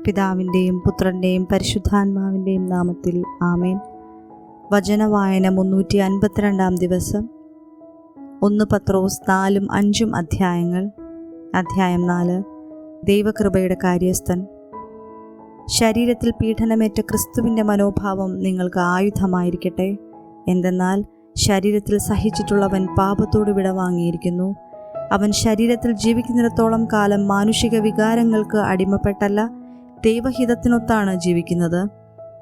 പിതാവിൻ്റെയും പുത്രൻ്റെയും പരിശുദ്ധാത്മാവിൻ്റെയും നാമത്തിൽ ആമേൻ. വചനവായന 352 ദിവസം. 1 പത്രോസ് 4-5 അധ്യായങ്ങൾ. അധ്യായം 4. ദൈവകൃപയുടെ കാര്യസ്ഥൻ. ശരീരത്തിൽ പീഡനമേറ്റ ക്രിസ്തുവിൻ്റെ മനോഭാവം നിങ്ങൾക്ക് ആയുധമായിരിക്കട്ടെ. എന്തെന്നാൽ ശരീരത്തിൽ സഹിച്ചിട്ടുള്ളവൻ പാപത്തോട് വിടവാങ്ങിയിരിക്കുന്നു. അവൻ ശരീരത്തിൽ ജീവിക്കുന്നിടത്തോളം കാലം മാനുഷിക വികാരങ്ങൾക്ക് അടിമപ്പെട്ടല്ല, ദൈവഹിതത്തിനൊത്താണ് ജീവിക്കുന്നത്.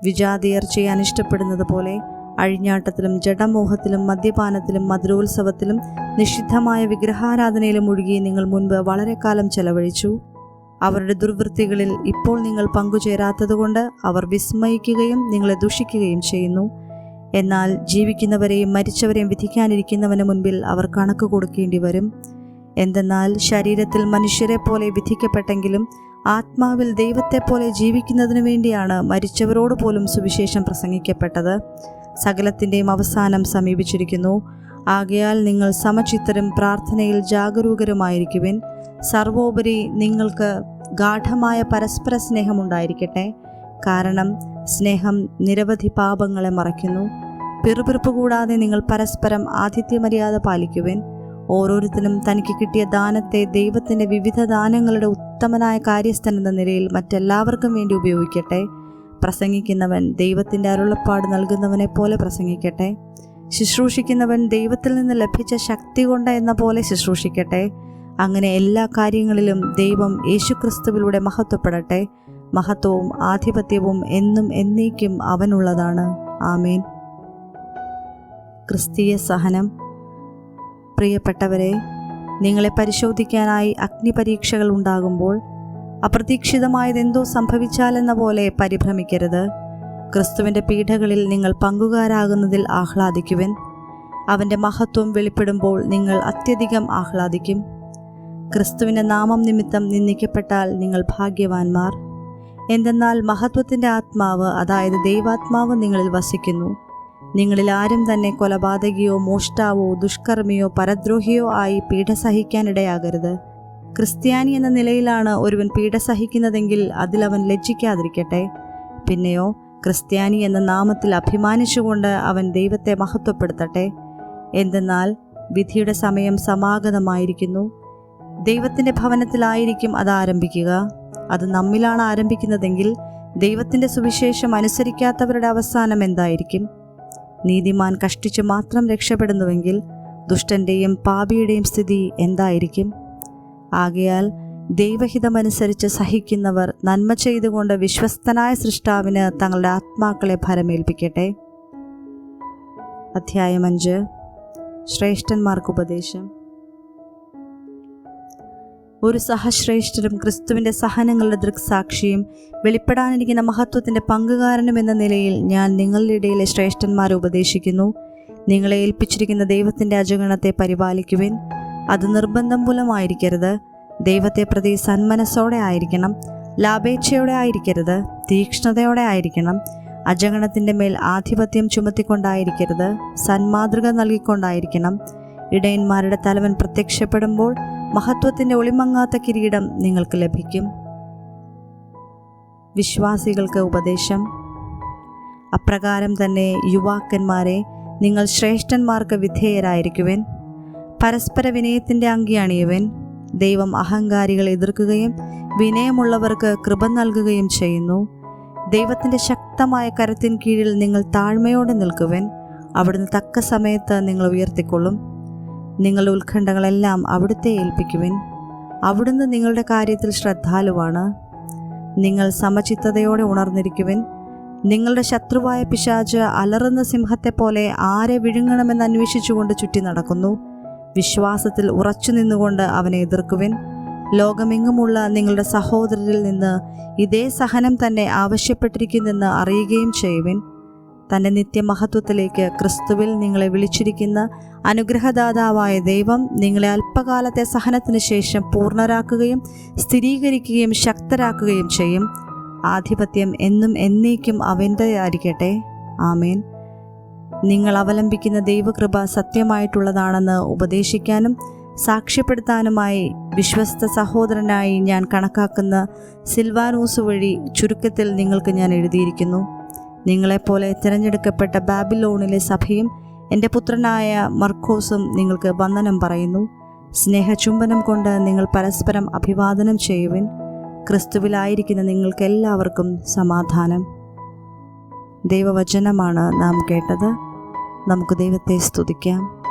വിജാതീയർ ചെയ്യാൻ ഇഷ്ടപ്പെടുന്നത് പോലെ അഴിഞ്ഞാട്ടത്തിലും ജഡമോഹത്തിലും മദ്യപാനത്തിലും മധുരോത്സവത്തിലും നിഷിദ്ധമായ വിഗ്രഹാരാധനയിലും മുഴുകി നിങ്ങൾ മുൻപ് വളരെ കാലം ചെലവഴിച്ചു. അവരുടെ ദുർവൃത്തികളിൽ ഇപ്പോൾ നിങ്ങൾ പങ്കുചേരാത്തതുകൊണ്ട് അവർ വിസ്മയിക്കുകയും നിങ്ങളെ ദുഷിക്കുകയും ചെയ്യുന്നു. എന്നാൽ ജീവിക്കുന്നവരെയും മരിച്ചവരെയും വിധിക്കാനിരിക്കുന്നവന് മുൻപിൽ അവർ കണക്ക് കൊടുക്കേണ്ടി വരും. എന്തെന്നാൽ ശരീരത്തിൽ മനുഷ്യരെ പോലെ വിധിക്കപ്പെട്ടെങ്കിലും ആത്മാവിൽ ദൈവത്തെപ്പോലെ ജീവിക്കുന്നതിനു വേണ്ടിയാണ് മരിച്ചവരോട് പോലും സുവിശേഷം പ്രസംഗിക്കപ്പെട്ടത്. സകലത്തിൻ്റെയും അവസാനം സമീപിച്ചിരിക്കുന്നു. ആകയാൽ നിങ്ങൾ സമചിത്തരും പ്രാർത്ഥനയിൽ ജാഗരൂകരുമായിരിക്കുവിൻ. സർവോപരി നിങ്ങൾക്ക് ഗാഢമായ പരസ്പര സ്നേഹമുണ്ടായിരിക്കട്ടെ. കാരണം സ്നേഹം നിരവധി പാപങ്ങളെ മറയ്ക്കുന്നു. പിറുപിറുപ്പ് കൂടാതെ നിങ്ങൾ പരസ്പരം ആതിഥ്യമര്യാദ പാലിക്കുവിൻ. ഓരോരുത്തരും തനിക്ക് കിട്ടിയ ദാനത്തെ ദൈവത്തിൻ്റെ വിവിധ ദാനങ്ങളുടെ ഉത്തമനായ കാര്യസ്ഥൻ എന്ന നിലയിൽ മറ്റെല്ലാവർക്കും വേണ്ടി ഉപയോഗിക്കട്ടെ. പ്രസംഗിക്കുന്നവൻ ദൈവത്തിൻ്റെ അരുളപ്പാട് നൽകുന്നവനെ പോലെ പ്രസംഗിക്കട്ടെ. ശുശ്രൂഷിക്കുന്നവൻ ദൈവത്തിൽ നിന്ന് ലഭിച്ച ശക്തി കൊണ്ട് എന്ന പോലെ ശുശ്രൂഷിക്കട്ടെ. അങ്ങനെ എല്ലാ കാര്യങ്ങളിലും ദൈവം യേശുക്രിസ്തുവിലൂടെ മഹത്വപ്പെടട്ടെ. മഹത്വവും ആധിപത്യവും എന്നും എന്നേക്കും അവനുള്ളതാണ്. ആമേൻ. ക്രിസ്തീയ സഹനം. പ്രിയപ്പെട്ടവരെ, നിങ്ങളെ പരിശോധിക്കാനായി അഗ്നിപരീക്ഷകൾ ഉണ്ടാകുമ്പോൾ അപ്രതീക്ഷിതമായതെന്തോ സംഭവിച്ചാലെന്ന പോലെ പരിഭ്രമിക്കരുത്. ക്രിസ്തുവിൻ്റെ പീഡകളിൽ നിങ്ങൾ പങ്കുകാരാകുന്നതിൽ ആഹ്ലാദിക്കുവിൻ. അവൻ്റെ മഹത്വം വെളിപ്പെടുമ്പോൾ നിങ്ങൾ അത്യധികം ആഹ്ലാദിക്കും. ക്രിസ്തുവിൻ്റെ നാമം നിമിത്തം നിന്ദിക്കപ്പെട്ടാൽ നിങ്ങൾ ഭാഗ്യവാന്മാർ. എന്തെന്നാൽ മഹത്വത്തിൻ്റെ ആത്മാവ്, അതായത് ദൈവാത്മാവ് നിങ്ങളിൽ വസിക്കുന്നു. നിങ്ങളിൽ ആരും തന്നെ കൊലപാതകിയോ മോഷ്ടാവോ ദുഷ്കർമ്മിയോ പരദ്രോഹിയോ ആയി പീഡ സഹിക്കാനിടയാകരുത്. ക്രിസ്ത്യാനി എന്ന നിലയിലാണ് ഒരുവൻ പീഡ സഹിക്കുന്നതെങ്കിൽ അതിലവൻ ലജ്ജിക്കാതിരിക്കട്ടെ. പിന്നെയോ ക്രിസ്ത്യാനി എന്ന നാമത്തിൽ അഭിമാനിച്ചുകൊണ്ട് അവൻ ദൈവത്തെ മഹത്വപ്പെടുത്തട്ടെ. എന്തെന്നാൽ വിധിയുടെ സമയം സമാഗതമായിരിക്കുന്നു. ദൈവത്തിൻ്റെ ഭവനത്തിലായിരിക്കും അത് ആരംഭിക്കുക. അത് നമ്മിലാണ് ആരംഭിക്കുന്നതെങ്കിൽ ദൈവത്തിൻ്റെ സുവിശേഷം അനുസരിക്കാത്തവരുടെ അവസാനം എന്തായിരിക്കും? നീതിമാൻ കഷ്ടിച്ചു മാത്രം രക്ഷപ്പെടുന്നുവെങ്കിൽ ദുഷ്ടൻ്റെയും പാപിയുടെയും സ്ഥിതി എന്തായിരിക്കും? ആകയാൽ ദൈവഹിതമനുസരിച്ച് സഹിക്കുന്നവർ നന്മ ചെയ്തുകൊണ്ട് വിശ്വസ്തനായ സൃഷ്ടാവിന് തങ്ങളുടെ ആത്മാക്കളെ ഭരമേൽപ്പിക്കട്ടെ. അധ്യായം 5. ശ്രേഷ്ഠന്മാർക്ക് ഉപദേശം. ഒരു സഹശ്രേഷ്ഠരും ക്രിസ്തുവിൻ്റെ സഹനങ്ങളുടെ ദൃക്സാക്ഷിയും വെളിപ്പെടാനിരിക്കുന്ന മഹത്വത്തിൻ്റെ പങ്കുകാരനും എന്ന നിലയിൽ ഞാൻ നിങ്ങളുടെ ഇടയിലെ ശ്രേഷ്ഠന്മാരെ ഉപദേശിക്കുന്നു. നിങ്ങളെ ഏൽപ്പിച്ചിരിക്കുന്ന ദൈവത്തിൻ്റെ അജഗണത്തെ പരിപാലിക്കുവിൻ. അത് നിർബന്ധം മൂലമായിരിക്കരുത്. ദൈവത്തെ പ്രതി സന്മനസ്സോടെ ആയിരിക്കണം. ലാഭേച്ഛയോടെ ആയിരിക്കരുത്. തീക്ഷ്ണതയോടെ ആയിരിക്കണം. അജഗണത്തിൻ്റെ മേൽ ആധിപത്യം ചുമത്തിക്കൊണ്ടായിരിക്കരുത്. സന്മാതൃക നൽകിക്കൊണ്ടായിരിക്കണം. ഇടയന്മാരുടെ തലവൻ പ്രത്യക്ഷപ്പെടുമ്പോൾ മഹത്വത്തിൻ്റെ ഒളിമങ്ങാത്ത കിരീടം നിങ്ങൾക്ക് ലഭിക്കും. വിശ്വാസികൾക്ക് ഉപദേശം. അപ്രകാരം തന്നെ യുവാക്കന്മാരെ, നിങ്ങൾ ശ്രേഷ്ഠന്മാർക്ക് വിധേയരായിരിക്കുവിൻ. പരസ്പര വിനയത്തിൻ്റെ അങ്കി അണിയുവിൻ. ദൈവം അഹങ്കാരികളെ എതിർക്കുകയും വിനയമുള്ളവർക്ക് കൃപ നൽകുകയും ചെയ്യുന്നു. ദൈവത്തിൻ്റെ ശക്തമായ കരത്തിൻ കീഴിൽ നിങ്ങൾ താഴ്മയോടെ നിൽക്കുവിൻ. അവിടുന്ന് തക്ക സമയത്ത് നിങ്ങൾ ഉയർത്തിക്കൊള്ളും. നിങ്ങളുടെ ഉത്കണ്ഠകളെല്ലാം അവിടുത്തെ ഏൽപ്പിക്കുവിൻ. അവിടുന്ന് നിങ്ങളുടെ കാര്യത്തിൽ ശ്രദ്ധാലുവാണ്. നിങ്ങൾ സമചിത്തതയോടെ ഉണർന്നിരിക്കുവിൻ. നിങ്ങളുടെ ശത്രുവായ പിശാച് അലറുന്ന സിംഹത്തെപ്പോലെ ആരെ വിഴുങ്ങണമെന്ന് അന്വേഷിച്ചുകൊണ്ട് ചുറ്റി നടക്കുന്നു. വിശ്വാസത്തിൽ ഉറച്ചു നിന്നുകൊണ്ട് അവനെ എതിർക്കുവിൻ. ലോകമെങ്ങുമുള്ള നിങ്ങളുടെ സഹോദരരിൽ നിന്ന് ഇതേ സഹനം തന്നെ ആവശ്യപ്പെട്ടിരിക്കുന്നെന്ന് അറിയുകയും ചെയ്യുവിൻ. തൻ്റെ നിത്യമഹത്വത്തിലേക്ക് ക്രിസ്തുവിൽ നിങ്ങളെ വിളിച്ചിരിക്കുന്ന അനുഗ്രഹദാതാവായ ദൈവം നിങ്ങളെ അല്പകാലത്തെ സഹനത്തിന് ശേഷം പൂർണ്ണരാക്കുകയും സ്ഥിരീകരിക്കുകയും ശക്തരാക്കുകയും ചെയ്യും. ആധിപത്യം എന്നും എന്നേക്കും അവൻ്റെതായിരിക്കട്ടെ. ആമേൻ. നിങ്ങൾ അവലംബിക്കുന്ന ദൈവകൃപ സത്യമായിട്ടുള്ളതാണെന്ന് ഉപദേശിക്കാനും സാക്ഷ്യപ്പെടുത്താനുമായി വിശ്വസ്ത സഹോദരനായി ഞാൻ കണക്കാക്കുന്ന സിൽവാനോസ് വഴി ചുരുക്കത്തിൽ നിങ്ങൾക്ക് ഞാൻ എഴുതിയിരിക്കുന്നു. നിങ്ങളെപ്പോലെ തിരഞ്ഞെടുക്കപ്പെട്ട ബാബിലോണിലെ സഭയും എൻ്റെ പുത്രനായ മർക്കോസും നിങ്ങൾക്ക് വന്ദനം പറയുന്നു. സ്നേഹചുംബനം കൊണ്ട് നിങ്ങൾ പരസ്പരം അഭിവാദനം ചെയ്യുവിൻ. ക്രിസ്തുവിലായിരിക്കുന്ന നിങ്ങൾക്ക് എല്ലാവർക്കും സമാധാനം. ദൈവവചനമാണ് നാം കേട്ടത്. നമുക്ക് ദൈവത്തെ സ്തുതിക്കാം.